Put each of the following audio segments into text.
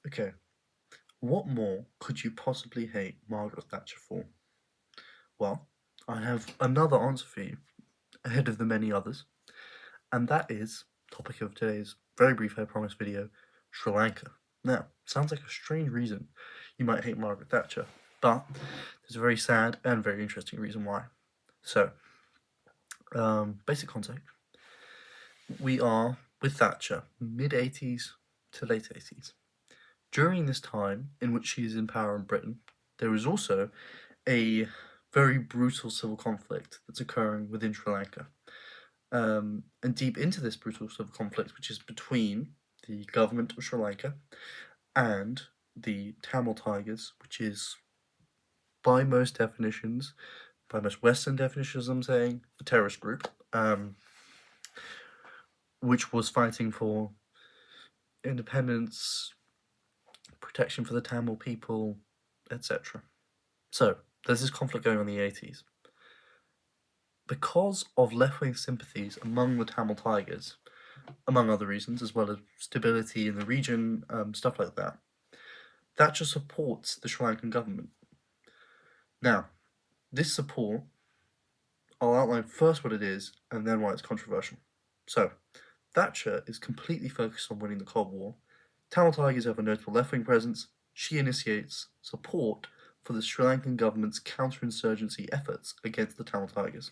Okay, what more could you possibly hate Margaret Thatcher for? Well, I have another answer for you, ahead of the many others, and that is topic of today's very brief I promise video, Sri Lanka. Now, sounds like a strange reason you might hate Margaret Thatcher, but there's a very sad and very interesting reason why. So, basic context: we are with Thatcher, mid 80s to late 80s. During this time in which she is in power in Britain, there is also a very brutal civil conflict that's occurring within Sri Lanka. And deep into this brutal civil conflict, which is between the government of Sri Lanka and the Tamil Tigers, which is, by most definitions, by most Western definitions, I'm saying, a terrorist group, which was fighting for independence, protection for the Tamil people, etc. So, there's this conflict going on in the 80s. Because of left-wing sympathies among the Tamil Tigers, among other reasons, as well as stability in the region, stuff like that, Thatcher supports the Sri Lankan government. Now, this support, I'll outline first what it is, and then why it's controversial. So, Thatcher is completely focused on winning the Cold War. Tamil Tigers have a notable left-wing presence. She initiates support for the Sri Lankan government's counterinsurgency efforts against the Tamil Tigers.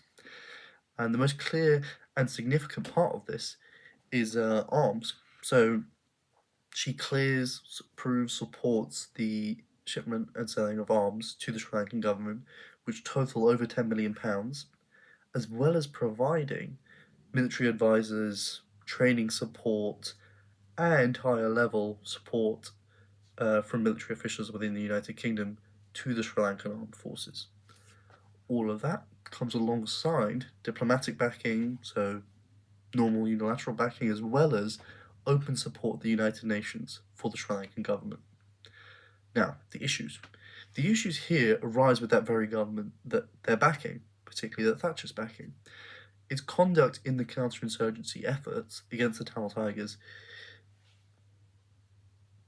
And the most clear and significant part of this is arms. So she clears, approves, supports the shipment and selling of arms to the Sri Lankan government, which total over £10 million, as well as providing military advisors, training support, and higher level support from military officials within the United Kingdom to the Sri Lankan armed forces. All of that comes alongside diplomatic backing, so normal unilateral backing, as well as open support of the United Nations for the Sri Lankan government. Now, the issues. The issues here arise with that very government that they're backing, particularly that Thatcher's backing. Its conduct in the counterinsurgency efforts against the Tamil Tigers,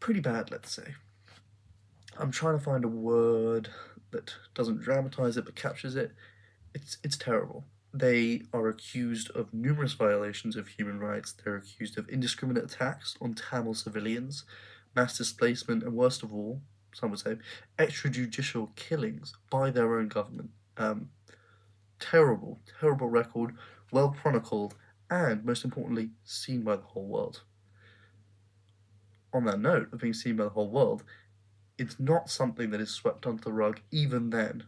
pretty bad, let's say. I'm trying to find a word that doesn't dramatize it but captures it. It's terrible. They are accused of numerous violations of human rights. They're accused of indiscriminate attacks on Tamil civilians, mass displacement, and worst of all, some would say, extrajudicial killings by their own government. Terrible, terrible record, well chronicled, and most importantly, seen by the whole world. On that note of being seen by the whole world, it's not something that is swept under the rug even then.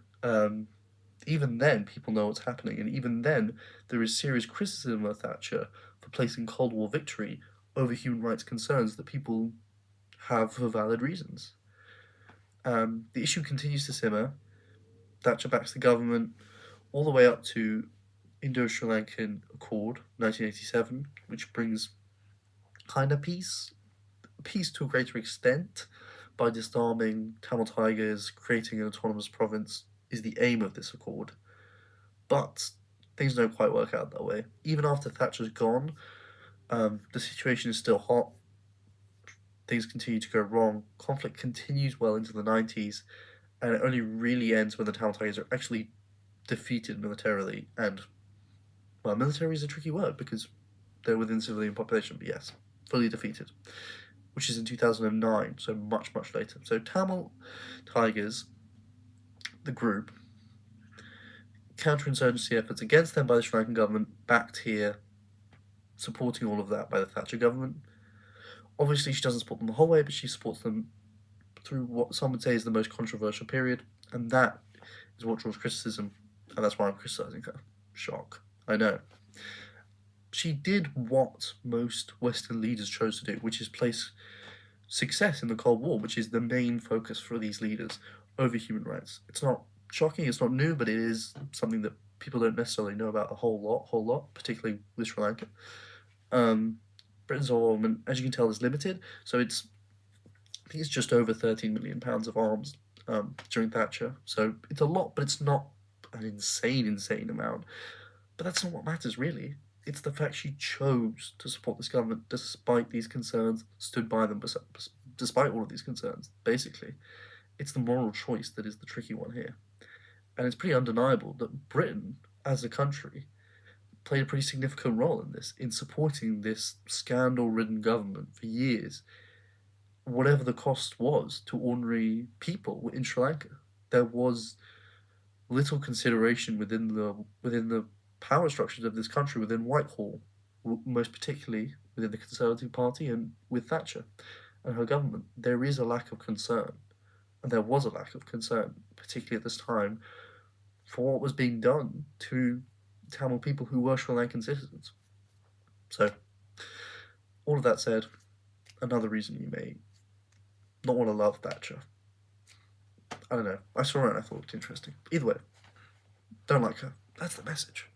Even then, people know what's happening, and even then, there is serious criticism of Thatcher for placing Cold War victory over human rights concerns that people have for valid reasons. The issue continues to simmer. Thatcher backs the government all the way up to Indo-Sri Lankan Accord, 1987, which brings kind of peace to a greater extent by disarming Tamil Tigers, creating an autonomous province, is the aim of this accord. But things don't quite work out that way. Even after Thatcher's gone, the situation is still hot. Things continue to go wrong. Conflict continues well into the 90s, and it only really ends when the Tamil Tigers are actually defeated militarily. And, well, military is a tricky word because they're within civilian population, but yes, fully defeated, which is in 2009, so much, much later. So Tamil Tigers, the group, counterinsurgency efforts against them by the Sri Lankan government, backed here, supporting all of that by the Thatcher government. Obviously, she doesn't support them the whole way, but she supports them through what some would say is the most controversial period, and that is what draws criticism, and that's why I'm criticising her. Shock, I know. She did what most Western leaders chose to do, which is place success in the Cold War, which is the main focus for these leaders, over human rights. It's not shocking, it's not new, but it is something that people don't necessarily know about a whole lot, particularly with Sri Lanka. Britain's involvement, as you can tell, is limited, so I think it's just over £13 million of arms during Thatcher. So it's a lot, but it's not an insane amount. But that's not what matters, really. It's the fact she chose to support this government despite these concerns, stood by them despite all of these concerns, basically, it's the moral choice that is the tricky one here. And it's pretty undeniable that Britain, as a country, played a pretty significant role in this, in supporting this scandal-ridden government for years, whatever the cost was to ordinary people in Sri Lanka. There was little consideration within the power structures of this country, within Whitehall, most particularly within the Conservative Party and with Thatcher and her government. There is a lack of concern, and there was a lack of concern, particularly at this time, for what was being done to Tamil people who were Sri Lankan citizens. So, all of that said, another reason you may not want to love Thatcher. I don't know. I saw her and I thought it looked interesting. Either way, don't like her. That's the message.